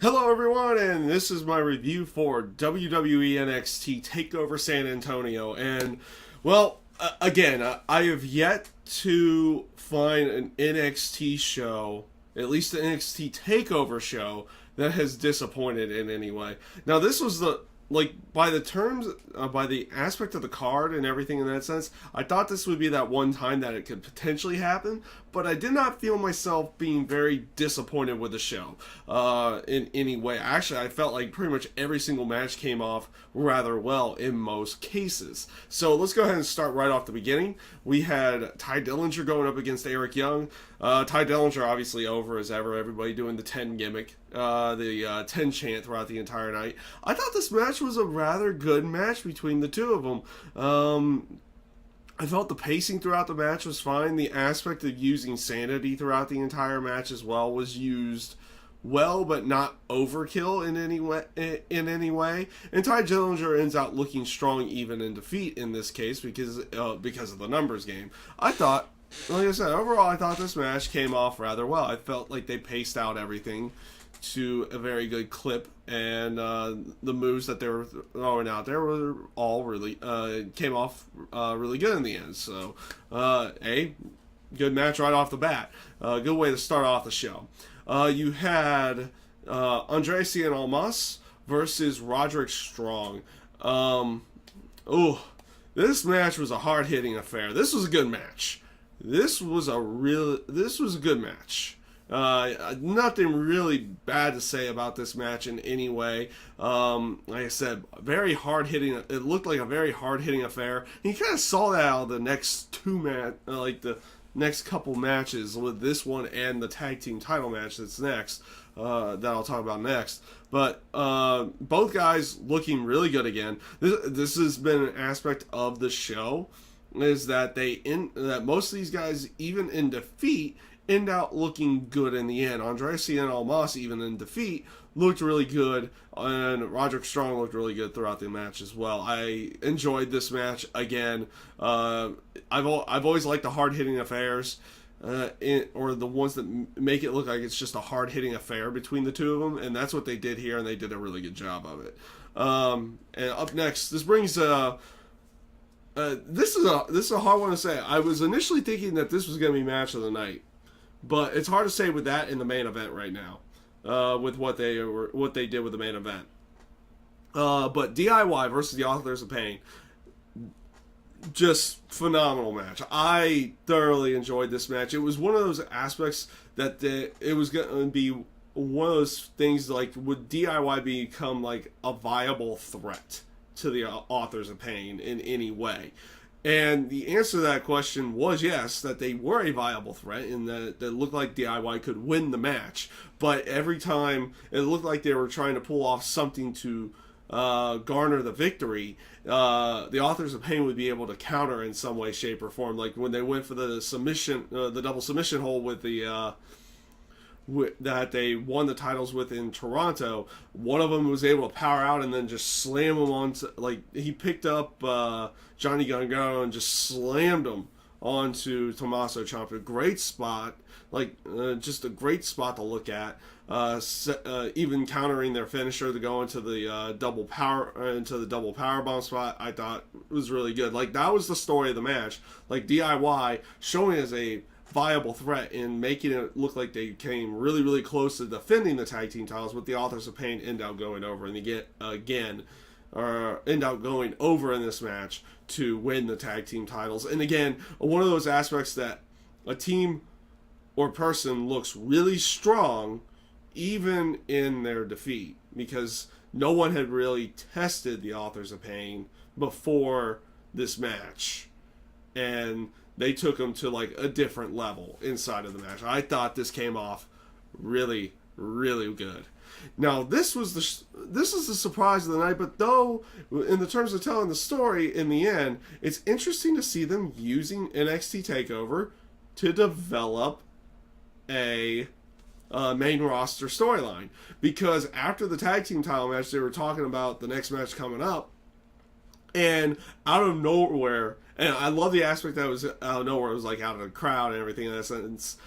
Hello everyone, and this is my review for WWE NXT Takeover San Antonio. And, again, I have yet to find an NXT show, at least an NXT Takeover show, that has disappointed in any way. Now, this was by the aspect of the card and everything in that sense, I thought this would be that one time that it could potentially happen, but I did not feel myself being very disappointed with the show in any way. Actually, I felt like pretty much every single match came off rather well in most cases. So let's go ahead and start right off the beginning. We had Ty Dillinger going up against Eric Young. Ty Dillinger obviously over as ever, everybody doing the 10 gimmick, the 10 chant throughout the entire night. I thought this match was a rather good match between the two of them. I felt the pacing throughout the match was fine. The aspect of using sanity throughout the entire match as well was used well, but not overkill in any way. And Ty Dillinger ends out looking strong even in defeat in this case because of the numbers game. Like I said, overall I thought this match came off rather well. I felt like they paced out everything to a very good clip, and the moves that they were throwing out there were all really came off really good in the end. So, good match right off the bat. Good way to start off the show. You had Andre Cien Almas versus Roderick Strong. This match was a hard-hitting affair. This was a good match. This was a good match. Nothing really bad to say about this match in any way. Like I said, very hard hitting. It looked like a very hard hitting affair. And you kind of saw that out of the next the next couple matches with this one and the tag team title match that's next. That I'll talk about next. But both guys looking really good again. This has been an aspect of the show, is that that most of these guys, even in defeat, end out looking good in the end. Andre Cien Almas, even in defeat, looked really good, and Roderick Strong looked really good throughout the match as well. I enjoyed this match again. I've always liked the hard hitting affairs, or the ones that make it look like it's just a hard hitting affair between the two of them, and that's what they did here, and they did a really good job of it. And up next, this brings this is a hard one to say. I was initially thinking that this was going to be match of the night, but it's hard to say with that in the main event right now, with what they did with the main event. But DIY versus the Authors of Pain, just phenomenal match. I thoroughly enjoyed this match. It was one of those aspects that it was going to be one of those things like, would DIY become like a viable threat to the Authors of Pain in any way? And the answer to that question was yes, that they were a viable threat, and that it looked like DIY could win the match. But every time it looked like they were trying to pull off something to garner the victory, the Authors of Pain would be able to counter in some way, shape, or form. Like when they went for the submission, the double submission hold with the that they won the titles with in Toronto, one of them was able to power out and then just slam him onto, he picked up Johnny Gargano and just slammed him onto Tommaso Ciampa. Great spot, just a great spot to look at. Even countering their finisher to go into the double power bomb spot, I thought was really good. That was the story of the match. DIY showing as a viable threat in making it look like they came really, really close to defending the tag team titles, with the Authors of Pain end up going over and end up going over in this match to win the tag team titles. And again, one of those aspects that a team or person looks really strong even in their defeat, because no one had really tested the Authors of Pain before this match, and they took them to a different level inside of the match. I thought this came off really, really good. Now, this is the surprise of the night, but though, in the terms of telling the story, in the end, it's interesting to see them using NXT TakeOver to develop a main roster storyline. Because after the tag team title match, they were talking about the next match coming up, and out of nowhere, And I love the aspect that was out of nowhere. It was like out of the crowd and everything in that sense.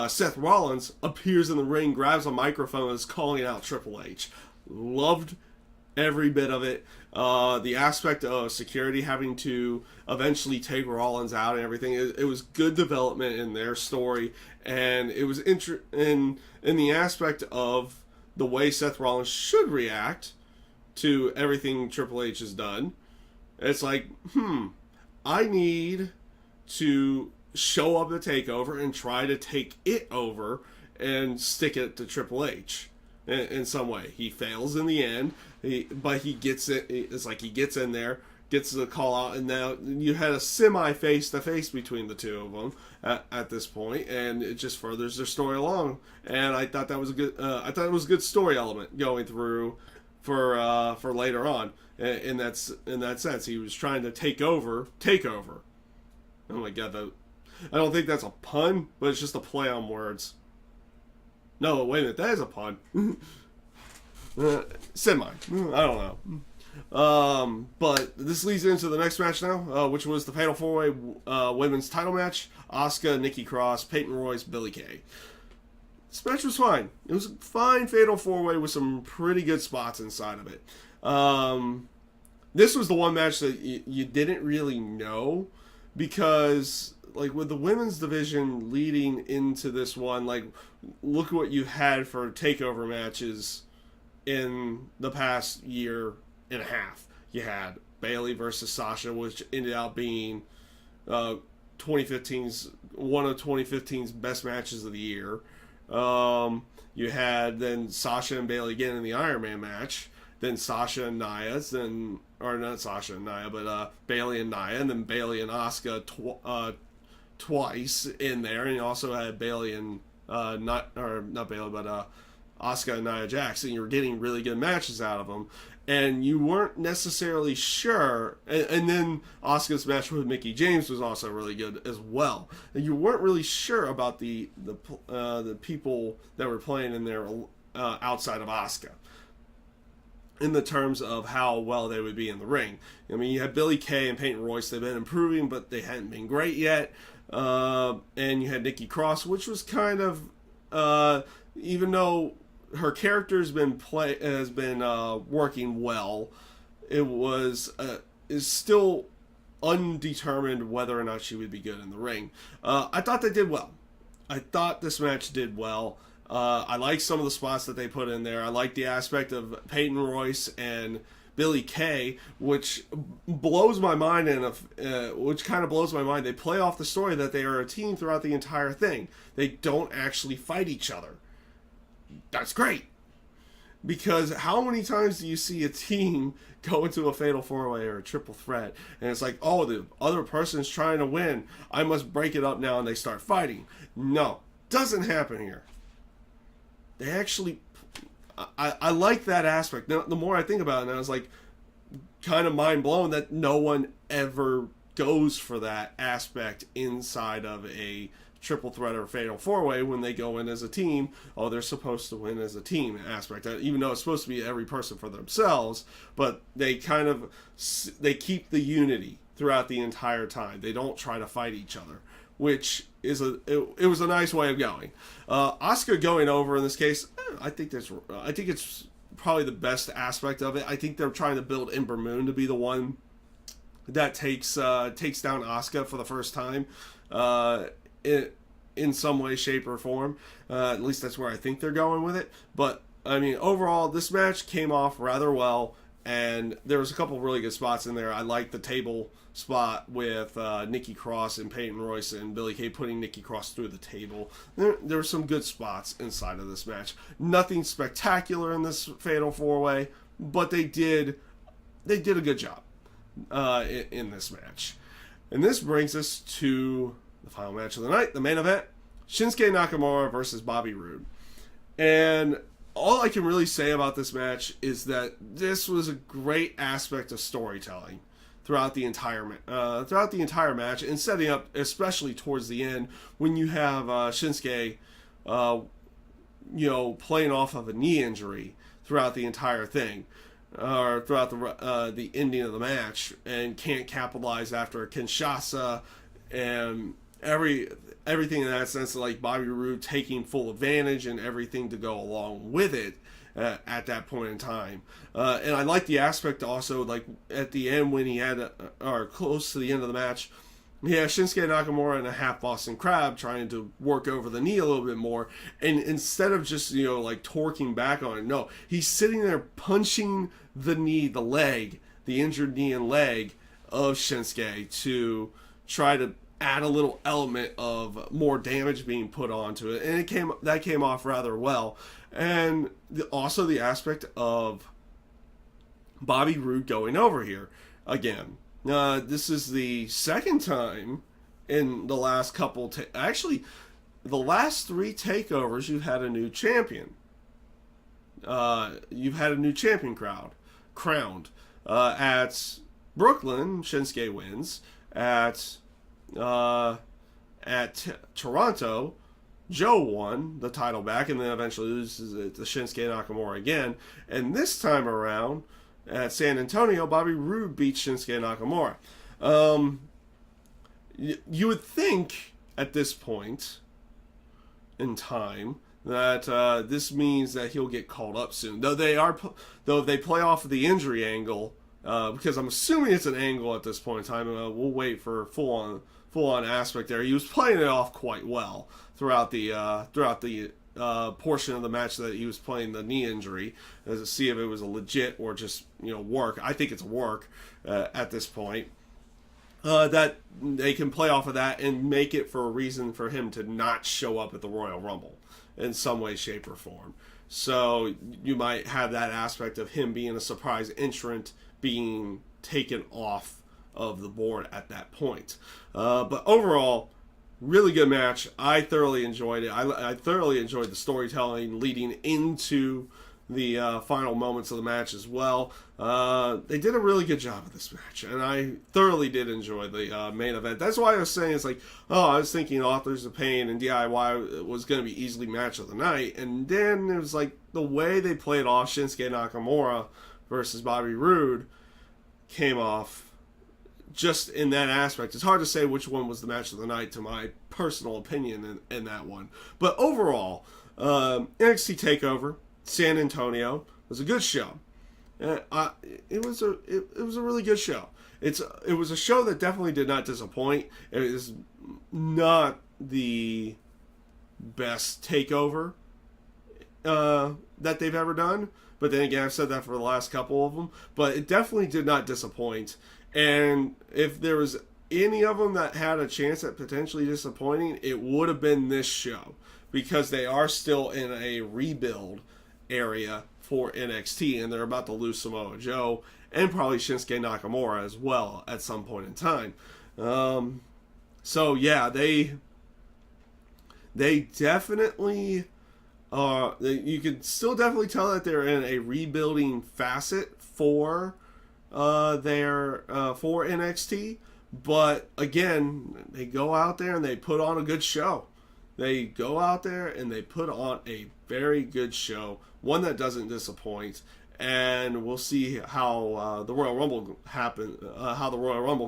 Seth Rollins appears in the ring, grabs a microphone, and is calling out Triple H. Loved every bit of it. The aspect of security having to eventually take Rollins out and everything. It was good development in their story, and it was in the aspect of the way Seth Rollins should react to everything Triple H has done. It's like, I need to show up at Takeover and try to take it over and stick it to Triple H in some way. He fails in the end, but he gets it. It's like he gets in there, gets the call out, and now you had a semi face-to-face between the two of them at this point, and it just furthers their story along. And I thought that was a good. I thought it was a good story element going through for later on. In that sense, he was trying to take over. Oh my god, I don't think that's a pun, but it's just a play on words. No, wait a minute, that is a pun. Semi. I don't know. But this leads into the next match now, which was the Fatal 4-Way Women's title match. Asuka, Nikki Cross, Peyton Royce, Billie Kay. This match was fine. It was a fine Fatal 4-Way with some pretty good spots inside of it. This was the one match that you didn't really know, because like with the women's division leading into this one, like look at what you had for takeover matches in the past year and a half. You had Bayley versus Sasha, which ended up being 2015's one of 2015's best matches of the year. You had then Sasha and Bayley again in the Iron Man match. Then Sasha and Nia, or not Sasha and Nia, but Bayley and Nia, and then Bayley and Asuka twice in there, and you also had Bayley and not Bayley, but Asuka and Nia Jax, and you were getting really good matches out of them, and you weren't necessarily sure. And then Asuka's match with Mickie James was also really good as well. And you weren't really sure about the people that were playing in there outside of Asuka, in the terms of how well they would be in the ring. I mean, you had Billie Kay and Peyton Royce. They've been improving, but they hadn't been great yet. And you had Nikki Cross, which was kind of, even though her character has been working well, is still undetermined whether or not she would be good in the ring. I thought they did well. I thought this match did well. I like some of the spots that they put in there. I like the aspect of Peyton Royce and Billie Kay, which blows my mind, which kind of blows my mind. They play off the story that they are a team throughout the entire thing. They don't actually fight each other. That's great. Because how many times do you see a team go into a fatal 4-way or a triple threat, and it's like, oh, the other person's trying to win, I must break it up now, and they start fighting? No, doesn't happen here. They actually, I like that aspect. Now, the more I think about it, I was like, kind of mind blown that no one ever goes for that aspect inside of a triple threat or fatal 4-way when they go in as a team. Oh, they're supposed to win as a team aspect, even though it's supposed to be every person for themselves. But they keep the unity throughout the entire time. They don't try to fight each other, which is it was a nice way of going. Asuka going over in this case, I think it's probably the best aspect of it. I think they're trying to build Ember Moon to be the one that takes down Asuka for the first time, in some way, shape, or form. At least that's where I think they're going with it. But I mean, overall, this match came off rather well, and there was a couple of really good spots in there. I liked the table spot with Nikki Cross and Peyton Royce and Billie Kay putting Nikki Cross through the table. There were some good spots inside of this match. Nothing spectacular in this Fatal 4-Way, but they did a good job in this match. And this brings us to the final match of the night, the main event, Shinsuke Nakamura versus Bobby Roode. And all I can really say about this match is that this was a great aspect of storytelling throughout the entire match, and setting up, especially towards the end, when you have Shinsuke, playing off of a knee injury throughout the entire thing. or throughout the ending of the match, and can't capitalize after a Kinshasa and everything in that sense, like Bobby Roode taking full advantage and everything to go along with it at that point in time. And I like the aspect also, like at the end when he had, or close to the end of the match, yeah, Shinsuke Nakamura and a half Boston Crab trying to work over the knee a little bit more. And instead of just, like torquing back on it, no, he's sitting there punching the knee, the leg, the injured knee and leg of Shinsuke to try to add a little element of more damage being put onto it. And that came off rather well. And also the aspect of Bobby Roode going over here again. This is the second time in the last couple... actually, the last 3 takeovers, you've had a new champion. You've had a new champion crowned. At Brooklyn, Shinsuke wins. At Toronto, Joe won the title back, and then eventually loses it to Shinsuke Nakamura again. And this time around, at San Antonio, Bobby Roode beats Shinsuke Nakamura. You would think at this point in time that this means that he'll get called up soon. Though if they play off of the injury angle, because I'm assuming it's an angle at this point in time, and we'll wait for full on aspect there. He was playing it off quite well throughout the portion of the match that he was playing the knee injury, to see if it was a legit or just work. I think it's a work at this point. That they can play off of that and make it for a reason for him to not show up at the Royal Rumble in some way, shape, or form. So you might have that aspect of him being a surprise entrant being taken off of the board at that point. But overall, really good match. I thoroughly enjoyed it. I thoroughly enjoyed the storytelling leading into the final moments of the match as well. They did a really good job of this match, and I thoroughly did enjoy the main event. That's why I was saying it's like, I was thinking Authors of Pain and DIY was going to be easily match of the night, and then it was like the way they played off Shinsuke Nakamura versus Bobby Roode came off just in that aspect. It's hard to say which one was the match of the night to my personal opinion in that one. But overall, NXT TakeOver San Antonio was a good show. It was a really good show. It was a show that definitely did not disappoint. It is not the best takeover that they've ever done. But then again, I've said that for the last couple of them. But it definitely did not disappoint. And if there was any of them that had a chance at potentially disappointing, it would have been this show. Because they are still in a rebuild area for NXT, and they're about to lose Samoa Joe and probably Shinsuke Nakamura as well at some point in time. So yeah, they definitely are. You can still definitely tell that they're in a rebuilding facet for for NXT. But again, they go out there and they put on a good show. They go out there and they put on a very good show, one that doesn't disappoint, and we'll see how the Royal Rumble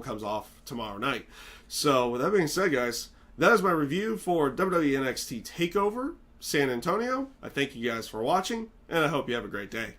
comes off tomorrow night. So with that being said, guys, that is my review for WWE NXT Takeover San Antonio. I thank you guys for watching, and I hope you have a great day.